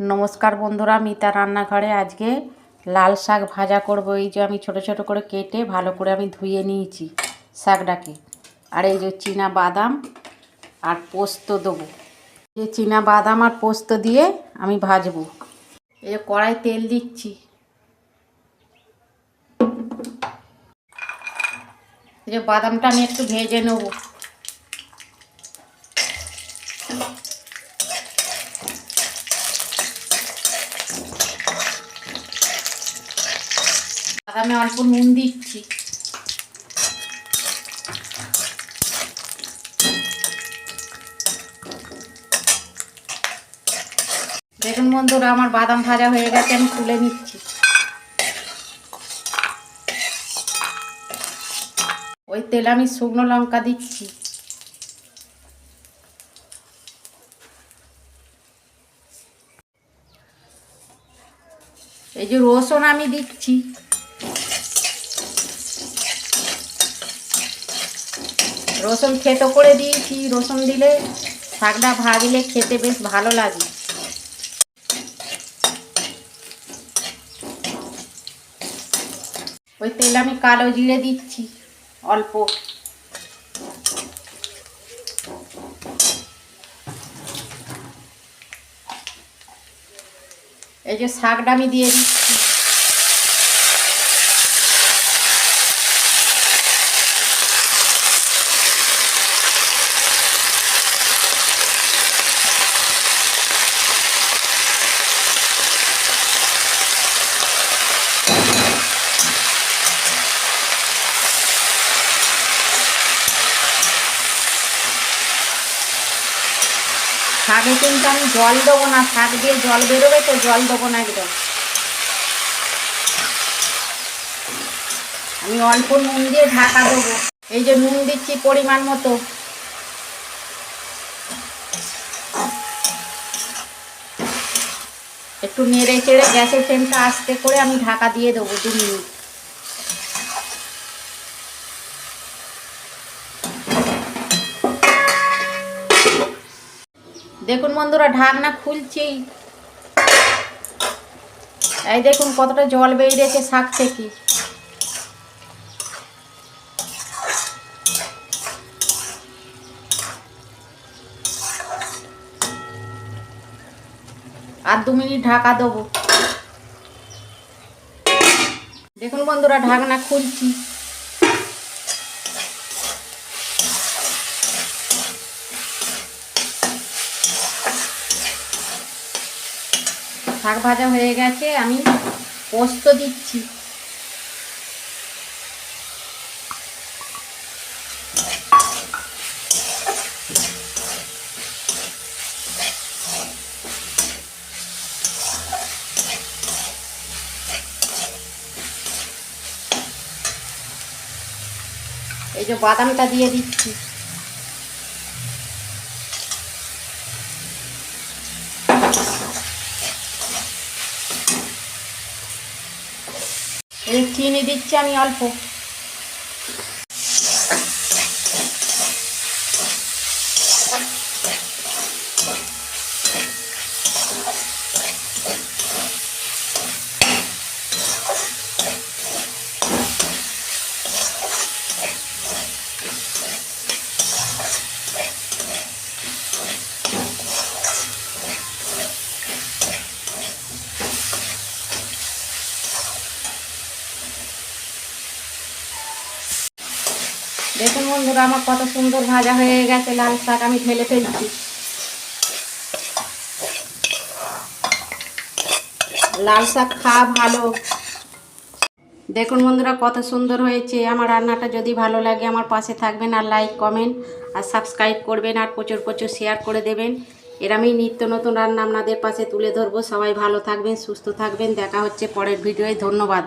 নমস্কার বন্ধুরা, মিতা রান্নাঘরে আজকে লাল শাক ভাজা করব। এই যে আমি ছোট ছোট করে কেটে ভালো করে আমি ধুয়ে নিয়েছি শাকটাকে। আর এই যে চীনা বাদাম আর পোস্ত দেবো। এই চীনা বাদাম আর পোস্ত দিয়ে আমি ভাজবো। এই যে কড়াই তেল দিচ্ছি। এই যে বাদামটা আমি একটু ভেজে নেবো। বাদামে অল্প নুন দিচ্ছি। দেখুন বন্ধুরা, আমার বাদাম ভাজা হয়ে গেছে, আমি তুলে নিচ্ছি। ওই তেলে আমি শুকনো লঙ্কা দিচ্ছি। এই যে রসুন আমি দিচ্ছি। রসুন থেতো করে দিয়েছি। রসুন দিলে শাকটা ভাজলে খেতে বেশ ভালো লাগে। ওই তেলে আমি কালো জিরে দিচ্ছি অল্প। এই যে শাকটা আমি দিয়ে দিচ্ছি। শাকে কিন্তু আমি জল দেবো না, শাক দিয়ে জল বেরোবে তো জল দেবো না একদম। আমি অল্প নুন দিয়ে ঢাকা দেবো। এই যে নুন দিচ্ছি পরিমাণ মতো। একটু নেড়ে চেড়ে গ্যাসের ফ্লেমটা আস্তে করে আমি ঢাকা দিয়ে দেবো 2 মিনিট। দেখুন বন্ধুরা, ঢাকনা খুলছি। এই দেখুন কতটা জল বেরিয়েছে শাক থেকে। আর 2 মিনিট ঢাকা দেবো। দেখুন বন্ধুরা, ঢাকনা খুলছি। শাক ভাজা হয়ে গেছে, আমি পোস্ত দিচ্ছি। এই যে বাদামটা দিয়ে দিচ্ছি। এই চিনি দিচ্ছি আমি অল্প। দেখুন বন্ধুরা, আমার কত সুন্দর ভাজা হয়ে গেছে লাল শাক। আমি ঢেলে ফেলছি। লাল শাক খাওয়া ভালো। দেখুন বন্ধুরা, কত সুন্দর হয়েছে। আমার রান্নাটা যদি ভালো লাগে আমার পাশে থাকবেন, আর লাইক কমেন্ট আর সাবস্ক্রাইব করবেন, আর প্রচুর প্রচুর শেয়ার করে দেবেন। আমি নিত্য নতুন রান্না আপনাদের পাশে তুলে ধরবো। সবাই ভালো থাকবেন, সুস্থ থাকবেন। দেখা হচ্ছে পরের ভিডিওয়। ধন্যবাদ।